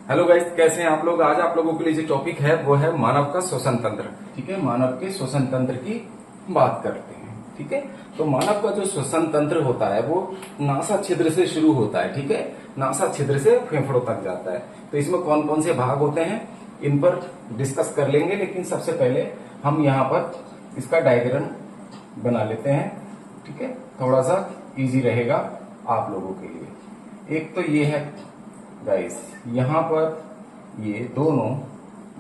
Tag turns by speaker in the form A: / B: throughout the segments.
A: Hello guys, कैसे हैं आप लोग। आज आप लोगों के लिए जो टॉपिक है वो है मानव का श्वसन तंत्र। ठीक है, मानव के श्वसन तंत्र की बात करते हैं। ठीक है, तो मानव का जो श्वसन तंत्र होता है वो नासा छिद्र से शुरू होता है। ठीक है, नासा छिद्र से फेफड़ों तक जाता है। तो इसमें कौन कौन से भाग होते हैं इन पर डिस्कस कर लेंगे, लेकिन सबसे पहले हम यहाँ पर इसका डायग्राम बना लेते हैं। ठीक है, थोड़ा सा इजी रहेगा आप लोगों के लिए। एक तो ये है गाइस, यहाँ पर ये दोनों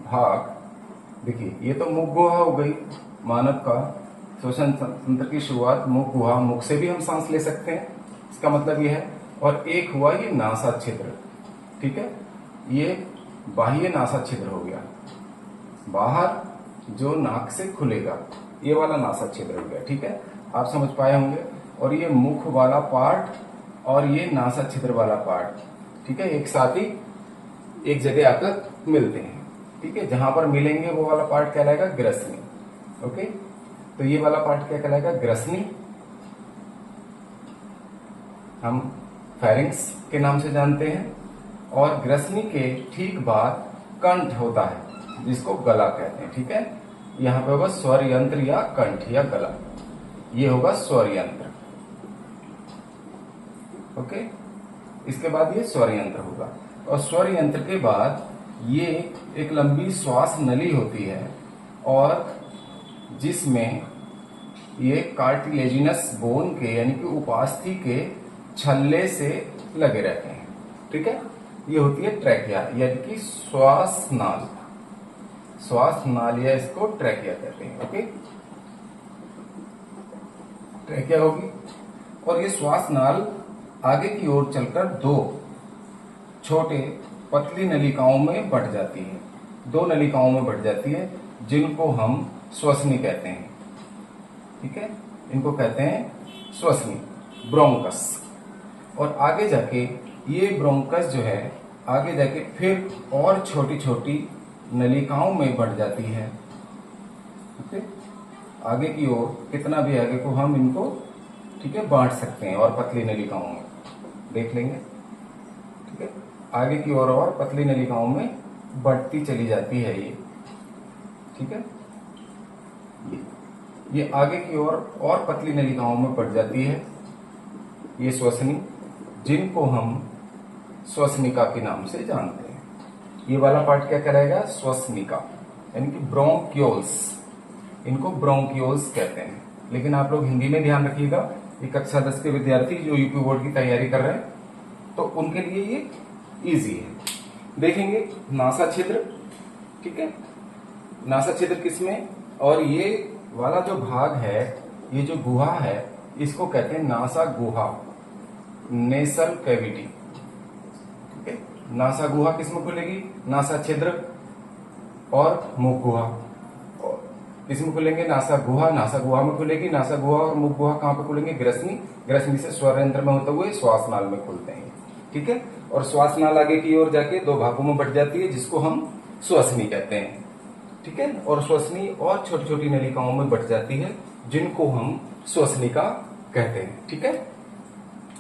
A: भाग देखिए, ये तो मुख गुहा हो गई। मानव का श्वसन तंत्र की शुरुआत मुख गुहा, मुख से भी हम सांस ले सकते हैं, इसका मतलब ये है। और एक हुआ ये नासा छिद्र। ठीक है, ये बाह्य नासा छिद्र हो गया, बाहर जो नाक से खुलेगा, ये वाला नासा छिद्र हो गया। ठीक है, आप समझ पाए होंगे। और ये मुख वाला पार्ट और ये नासा छिद्र वाला पार्ट, ठीक है, एक साथ ही एक जगह आकर मिलते हैं। ठीक है, जहां पर मिलेंगे वो वाला पार्ट कहलाएगा ग्रसनी। ओके, तो ये वाला पार्ट क्या कहलाएगा? ग्रसनी। हम फेरिंक्स के नाम से जानते हैं। और ग्रसनी के ठीक बाद कंठ होता है, जिसको गला कहते हैं। ठीक है, यहां पे होगा स्वर यंत्र या कंठ या गला, ये होगा स्वर यंत्र। ओके, इसके बाद ये स्वर यंत्र होगा। और स्वर यंत्र के बाद ये एक लंबी श्वास नली होती है, और जिसमें ये कार्टिलेजिनस बोन के यानी कि उपास्थि के छल्ले से लगे रहते हैं। ठीक है, ये होती है ट्रैकिया यानी कि श्वास नाल। श्वास नाल या इसको ट्रैकिया कहते हैं। ओके, ट्रैकिया होगी। और ये श्वास नाल आगे की ओर चलकर दो छोटे पतली नलिकाओं में बंट जाती है। दो नलिकाओं में बंट जाती है, जिनको हम श्वसनी कहते हैं। ठीक है, इनको कहते हैं श्वसनी, ब्रोंकस। और आगे जाके ये ब्रोंकस जो है आगे जाके फिर और छोटी छोटी नलिकाओं में बंट जाती है। ओके, आगे की ओर कितना भी आगे को हम इनको, ठीक है, बांट सकते हैं और पतली नलिकाओं में देख लेंगे। ठीक है, आगे की ओर और पतली नलिकाओं में बढ़ती चली जाती है ये। ठीक है, ये आगे की ओर और पतली नलिकाओं में बढ़ जाती है ये श्वसनी, जिनको हम श्वसनिका के नाम से जानते हैं। ये वाला पार्ट क्या कहलाएगा? श्वसनिका यानी कि ब्रोंक्यूल्स, इनको ब्रोंक्यूल्स कहते हैं। लेकिन आप लोग हिंदी में ध्यान रखिएगा, ये कक्षा 10 के विद्यार्थी जो यूपी बोर्ड की तैयारी कर रहे हैं, तो उनके लिए ये इजी है। देखेंगे नासा छिद्र। ठीक है, नासा छिद्र किसमें, और ये वाला जो भाग है, ये जो गुहा है, इसको कहते हैं नासा गुहा, नेसल कैविटी। ठीक है, नासा गुहा किसमें खुलेगी? नासा छिद्र और मुख गुहा। किसमें खुलेंगे? नासा गुहा, नासा गुहा में खुलेगी। नासा गुहा और मुख गुहा कहां पे खुलेंगे? ग्रसनी। ग्रसनी से स्वर यंत्र में होते हुए श्वास नाल में खुलते हैं। ठीक है, और श्वास नाल आगे की ओर जाके दो भागों में बंट जाती है, जिसको हम श्वसनी कहते हैं। ठीक है, और श्वसनी और छोटी छोटी नलिकाओं में बंट जाती है, जिनको हम श्वसनिका कहते हैं। ठीक है,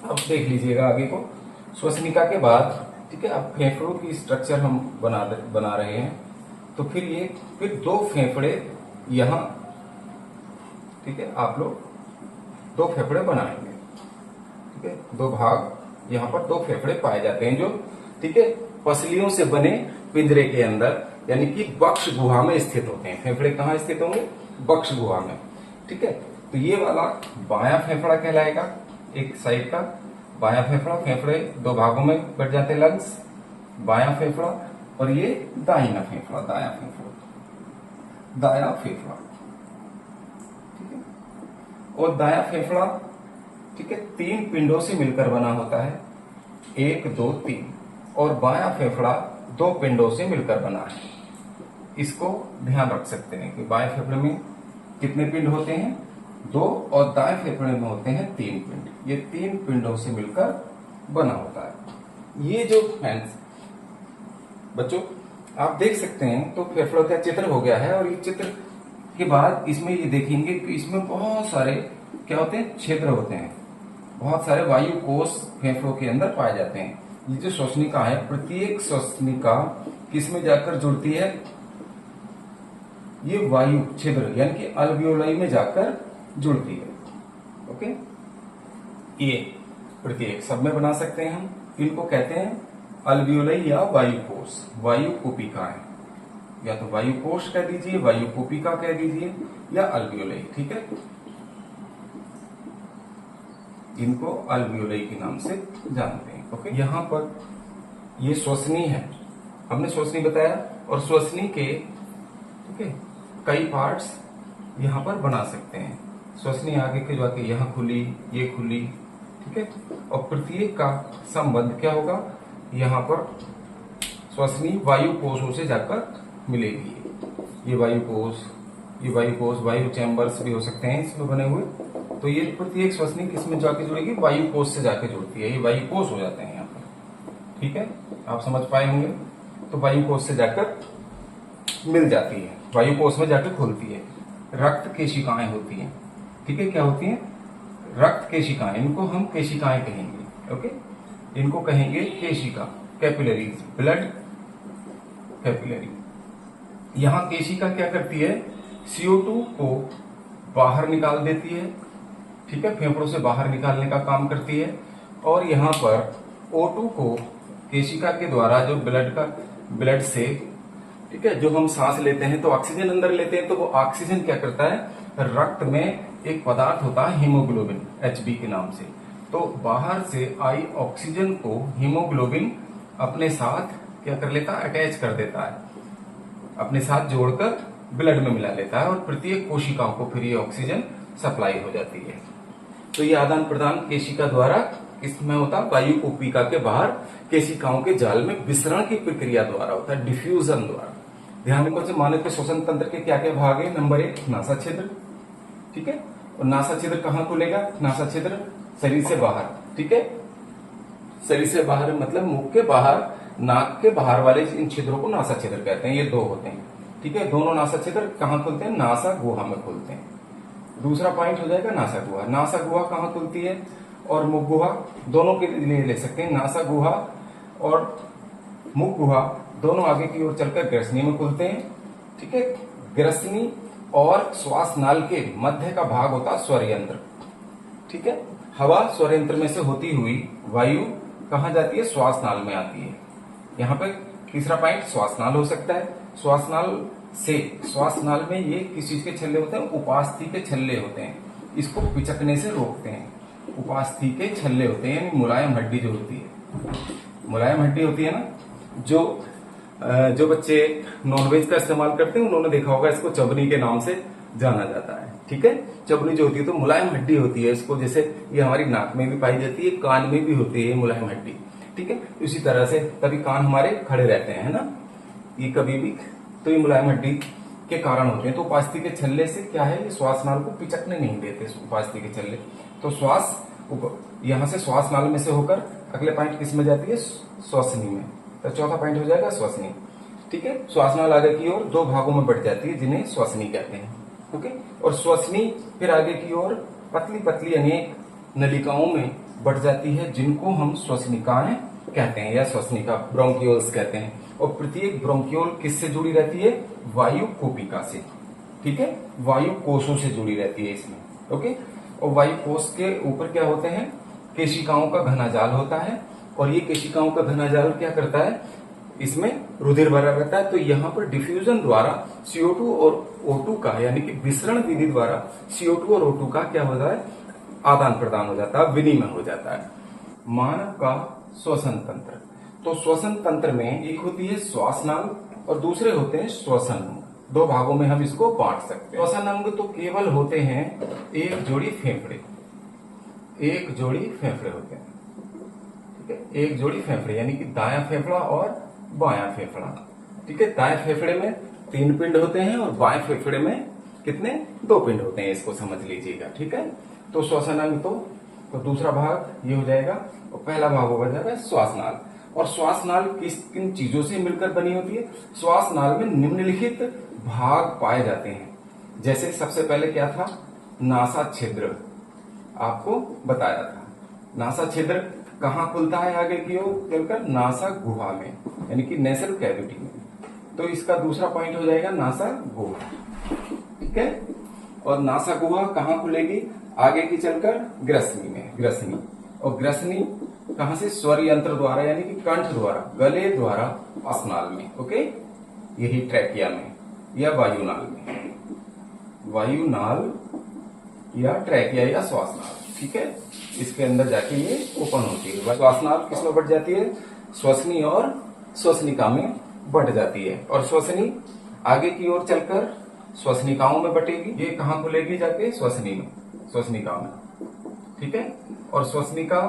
A: अब देख लीजिएगा आगे को। श्वसनिका के बाद, ठीक है, अब फेफड़ों की स्ट्रक्चर हम बना रहे हैं। तो फिर दो फेफड़े यहां, ठीक है, आप लोग दो फेफड़े बनाएंगे। ठीक है, दो भाग यहां पर दो फेफड़े पाए जाते हैं, जो, ठीक है, पसलियों से बने पिंजरे के अंदर यानी कि बक्ष गुहा में स्थित होते हैं। फेफड़े कहाँ स्थित होंगे? बक्ष गुहा में। ठीक है, तो ये वाला बायां फेफड़ा कहलाएगा, एक साइड का बायां फेफड़ा। फेफड़े दो भागों में बट जाते हैं, लंग्स, बायां फेफड़ा, और ये दाहिना फेफड़ा, दायां फेफड़ा, दायां फेफड़ा। ठीक है, और दायां फेफड़ा, ठीक है, तीन पिंडों से मिलकर बना होता है, 1 2 3। और बायां फेफड़ा दो पिंडों से मिलकर बना है। इसको ध्यान रख सकते हैं कि बाएं फेफड़े में कितने पिंड होते हैं? 2, और दाएं फेफड़े में होते हैं 3 पिंड। ये 3 पिंडों से मिलकर बना होता है। ये जो फैंस बच्चों आप देख सकते हैं, तो फेफड़ों का चित्र हो गया है। और ये चित्र के बाद इसमें ये देखेंगे कि इसमें बहुत सारे क्या होते हैं? छिद्र होते हैं। बहुत सारे वायु कोष फेफड़ों के अंदर पाए जाते हैं। ये जो श्वसनिका है, प्रत्येक श्वसनिका किस में जाकर जुड़ती है? ये वायु छिद्र यानी कि अल्वियोलाई में जाकर जुड़ती है। ओके, ये प्रत्येक सब में बना सकते हैं हम। इनको कहते हैं अल्वियोलाई या वायुकोश, वायु कोशिकाएं, या तो वायुकोश कह दीजिए, वायु कोशिका कह दीजिए, या अल्वियोलाई। ठीक है, इनको अल्वियोलाई के नाम से जानते हैं। ओके, यहां पर ये श्वसनी है, हमने श्वसनी बताया, और श्वसनी के ओके कई पार्ट्स यहां पर बना सकते हैं। श्वसनी आगे के जाके यहां खुली, ये खुली, ठीक है, और प्रत्येक का संबंध क्या होगा? यहां पर श्वसनी वायु कोशों से जाकर मिलेगी। ये वायुकोश, वायु चैम्बर्स भी हो सकते हैं इसमें बने हुए। तो ये प्रत्येक श्वसनी किसमें जाके जुड़ेगी? वायु कोश से जाके जुड़ती है। ये वायु कोश हो जाते हैं यहाँ पर। ठीक है, आप समझ पाए होंगे। तो वायु कोश से जाकर मिल जाती है, वायु कोश में जाकर खुलती है। रक्त केशिकाएं होती हैं। ठीक है, क्या होती हैं? रक्त केशिकाएं, इनको हम केशिकाएं कहेंगे। ओके, इनको कहेंगे केशिका, कैपिलरीज, ब्लड कैपिलरी। यहां केशिका क्या करती है? CO2 को बाहर निकाल देती है। ठीक है, फेफड़ों से बाहर निकालने का काम करती है। और यहाँ पर O2 को केशिका के द्वारा जो ब्लड से, ठीक है, जो हम सांस लेते हैं तो ऑक्सीजन अंदर लेते हैं, तो वो ऑक्सीजन क्या करता है? रक्त में एक पदार्थ होता है हीमोग्लोबिन, HB के नाम से। तो बाहर से आई ऑक्सीजन को हीमोग्लोबिन अपने साथ क्या कर लेता है? अटैच कर देता है, अपने साथ जोड़कर ब्लड में मिला लेता है, और प्रत्येक कोशिकाओं को फिर ये ऑक्सीजन सप्लाई हो जाती है। तो ये आदान प्रदान केशिका द्वारा किसमें होता है? वायु कोशिका के बाहर केशिकाओं के जाल में विसरण की प्रक्रिया द्वारा होता है, डिफ्यूजन द्वारा। ध्यान रखो, मानव के श्वसन तंत्र के क्या क्या भाग है? नंबर 1 नासा छिद्र। ठीक है, और नासा छिद्र कहाँ खुलेगा? नासा छिद्र शरीर से बाहर। ठीक है, शरीर से बाहर मतलब मुख के बाहर, नाक के बाहर वाले इन छिद्रों को नासा छिद्र कहते हैं। ये 2 होते हैं। ठीक है, दोनों नासा छिद्र कहाँ खुलते हैं? नासा गुहा में खुलते हैं। दूसरा पॉइंट हो जाएगा नासा गुहा। नासा गुहा कहाँ खुलती है? और मुख गुहा, दोनों के लिए ले सकते हैं। नासा गुहा और मुख गुहा दोनों आगे की ओर चलकर ग्रसनी में खुलते हैं। ठीक है, ग्रसनी और श्वास नाल के मध्य का भाग होता है स्वरयंत्र। ठीक है, हवा स्वरयंत्र में से होती हुई वायु कहाँ जाती है? श्वास नाल में आती है। यहाँ पे तीसरा पॉइंट श्वास नाल हो सकता है। श्वास नाल में ये किस चीज के छल्ले होते हैं? उपास्थि के छल्ले होते हैं, इसको पिचकने से रोकते हैं। उपास्थि के छल्ले होते हैं, यानी मुलायम हड्डी जो होती है, मुलायम हड्डी होती है ना, जो बच्चे नॉनवेज का इस्तेमाल करते हैं उन्होंने देखा होगा, इसको चबनी के नाम से जाना जाता है। ठीक है, चबनी जो होती है तो मुलायम हड्डी होती है, इसको जैसे ये हमारी नाक में भी पाई जाती है, कान में भी होती है मुलायम हड्डी। ठीक है, इसी तरह से कभी कान हमारे खड़े रहते हैं, है ना, ये कभी भी, तो ये मुलायम हड्डी के कारण होते हैं। तो उपास्थि के छल्ले से क्या है? ये श्वास नाल को पिचकने नहीं देते उपास्थि के छल्ले। तो श्वास यहां से श्वास नाल में से होकर अगले पॉइंट किस में जाती है? श्वसनी में। तो चौथा पॉइंट हो जाएगा श्वसनी। ठीक है, श्वास नाल आगे की ओर 2 भागों में बढ़ जाती है, जिन्हें श्वसनी कहते हैं। ओके, और श्वसनी फिर आगे की ओर पतली पतली अनेक नलिकाओं में बढ़ जाती है, जिनको हम श्वसनिकाएं कहते हैं या श्वसनिका, ब्रोंकियोल्स कहते हैं। और प्रत्येक ब्रोंकियोल किससे जुड़ी रहती है? वायु कोशिका से। ठीक है, वायु कोशों से जुड़ी रहती है इसमें। ओके, और वायु कोश के ऊपर क्या होते हैं? केशिकाओं का घना जाल होता है, और ये केशिकाओं का घना जाल क्या करता है? इसमें रुधिर भरा रहता है। तो यहाँ पर डिफ्यूजन द्वारा CO2 और O2 का, यानी कि विसरण विधि द्वारा CO2 और O2 का क्या होता है? आदान प्रदान हो जाता है, विनिमय हो जाता है। मानव का श्वसन तंत्र, तो श्वसन तंत्र में एक होती है श्वास नाल और दूसरे होते हैं श्वसन अंग। 2 भागों में हम इसको बांट सकते हैं। श्वसन अंग तो केवल होते हैं एक जोड़ी फेफड़े, एक जोड़ी फेफड़े होते हैं। ठीक है, एक जोड़ी फेफड़े, यानी कि दायां फेफड़ा और बायां फेफड़ा। ठीक है, दाएं फेफड़े में 3 पिंड होते हैं और बाएं फेफड़े में कितने? 2 पिंड होते हैं, इसको समझ लीजिएगा। ठीक है, तो श्वसन अंग तो दूसरा भाग ये हो जाएगा, और पहला भाग हो जाएगा श्वास नाल। और श्वास नाल किन चीजों से मिलकर बनी होती है? श्वास नाल में निम्नलिखित भाग पाए जाते हैं। जैसे सबसे पहले क्या था? नासा छिद्र, आपको बताया था। नासा छिद्र कहाँ खुलता है आगे की ओर चलकर? नासा गुहा में, यानी कि नेसल कैविटी में। तो इसका दूसरा पॉइंट हो जाएगा नासा गुहा, ठीक है। और नासा गुहा कहाँ खुलेगी? आगे की चलकर ग्रसनी में, ग्रसनी। और ग्रसनी कहां से? स्वर यंत्र द्वारा, यानी कि कंठ द्वारा, गले द्वारा श्वासनाल में, ओके। यही ट्रैकिया में या वायुनाल में, वायुनाल या ट्रैकिया या श्वासनाल, ठीक है। इसके अंदर जाके ये ओपन होती है। श्वासनाल किसमें बढ़ जाती है? श्वसनी और श्वसनिका में बढ़ जाती है। और श्वसनी आगे की ओर चलकर श्वसनिकाओं में बटेगी। ये कहाँ खुलेगी? जाके श्वसनी में, श्वसनिका में, ठीक है। और श्वसनिका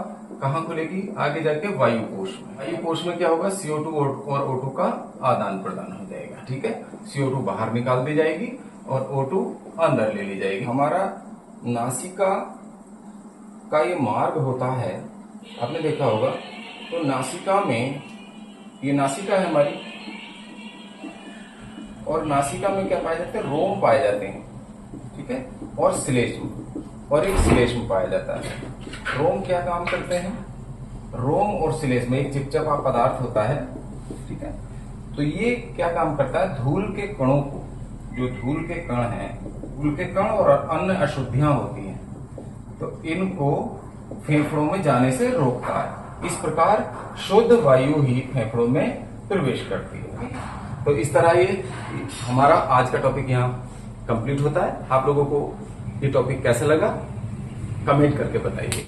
A: कहाँ खुलेगी? आगे जाके वायुकोश में। वायुकोश में क्या होगा? CO2 और O2 का आदान प्रदान हो जाएगा, ठीक है। CO2 बाहर निकाल दी जाएगी और O2 अंदर ले ली जाएगी। हमारा नासिका का ये मार्ग होता है, आपने देखा होगा। तो नासिका में, ये नासिका है हमारी, और नासिका में क्या पाए जाते हैं? रोम पाए जाते हैं, ठीक है। और श्लेष्म, और एक श्लेष्म पाया जाता है। रोम क्या काम करते हैं? रोम और श्लेष्म एक चिपचिपा पदार्थ होता है, ठीक है। तो ये क्या काम करता है? धूल के कणों को, जो धूल के कण हैं, धूल के कण और अन्य अशुद्धियां होती हैं, तो इनको फेफड़ों में जाने से रोकता है। इस प्रकार शुद्ध वायु ही फेफड़ों में प्रवेश करती है। तो इस तरह ये हमारा आज का टॉपिक यहाँ कंप्लीट होता है। आप लोगों को ये टॉपिक कैसा लगा कमेंट करके बताइए।